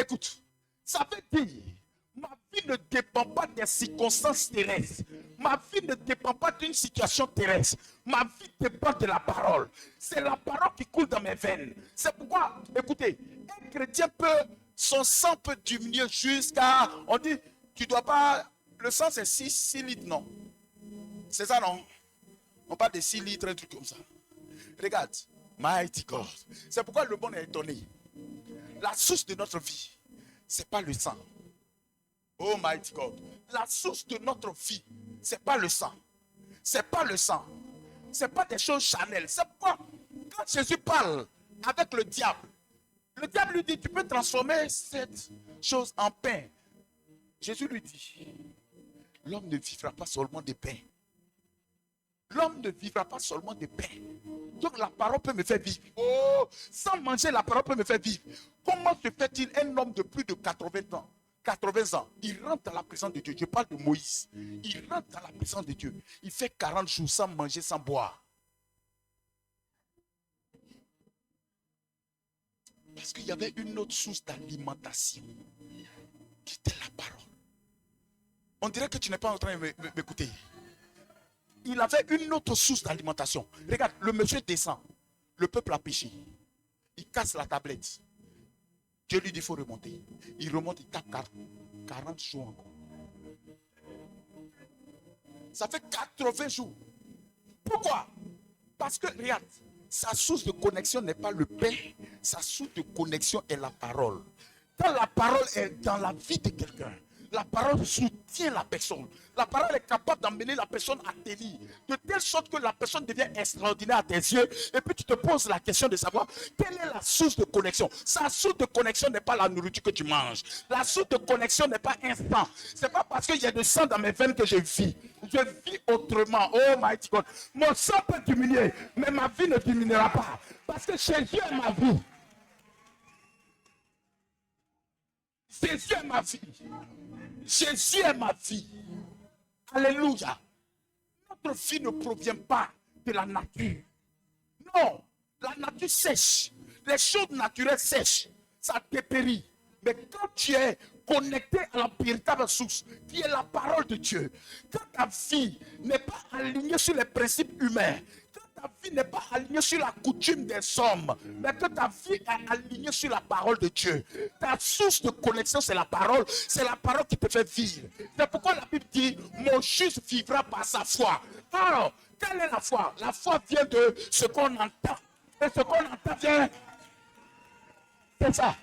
Écoute, ça veut dire, ma vie ne dépend pas des circonstances terrestres. Ma vie ne dépend pas d'une situation terrestre. Ma vie dépend de la parole. C'est la parole qui coule dans mes veines. C'est pourquoi, écoutez, un chrétien son sang peut diminuer jusqu'à, on dit, tu dois pas, le sang c'est 6 litres, non? C'est ça, non? On parle de 6 litres, un truc comme ça. Regarde, mighty God. C'est pourquoi le monde est étonné. La source de notre vie, c'est pas le sang. Oh mighty God. La source de notre vie, c'est pas le sang. C'est pas le sang. C'est pas des choses charnelles. C'est pourquoi, quand Jésus parle avec le diable lui dit, tu peux transformer cette chose en pain. Jésus lui dit, l'homme ne vivra pas seulement de pain. L'homme ne vivra pas seulement de pain. Donc la parole peut me faire vivre. Oh, sans manger, la parole peut me faire vivre. Comment se fait-il un homme de plus de 80 ans, il rentre dans la présence de Dieu. Je parle de Moïse. Il rentre dans la présence de Dieu. Il fait 40 jours sans manger, sans boire. Parce qu'il y avait une autre source d'alimentation qui était la parole. On dirait que tu n'es pas en train de m'écouter. Il avait une autre source d'alimentation. Regarde, le monsieur descend. Le peuple a péché. Il casse la tablette. Dieu lui dit, il faut remonter. Il remonte, il tape 40 jours encore. Ça fait 80 jours. Pourquoi? Parce que, regarde, sa source de connexion n'est pas le pain. Sa source de connexion est la parole. Quand la parole est dans la vie de quelqu'un, la parole soutient la personne. La parole est capable d'emmener la personne à tenir. De telle sorte que la personne devient extraordinaire à tes yeux. Et puis tu te poses la question de savoir quelle est la source de connexion. Sa source de connexion n'est pas la nourriture que tu manges. La source de connexion n'est pas instant. C'est pas parce qu'il y a du sang dans mes veines que je vis. Je vis autrement. Oh mighty God. Mon sang peut diminuer, mais ma vie ne diminuera pas. Parce que Jésus est ma vie. Jésus est ma vie. Jésus est ma vie. Alléluia. Notre vie ne provient pas de la nature. Non, la nature sèche. Les choses naturelles sèchent. Ça dépérit. Mais quand tu es connecté à la véritable source, qui est la parole de Dieu, quand ta vie n'est pas alignée sur les principes humains, quand ta vie n'est pas alignée sur la coutume des hommes, mais que ta vie est alignée sur la parole de Dieu, ta source de connexion, c'est la parole qui te fait vivre. C'est pourquoi la Bible dit, mon juste vivra par sa foi. Alors, quelle est la foi? La foi vient de ce qu'on entend. Et ce qu'on entend vient... C'est ça.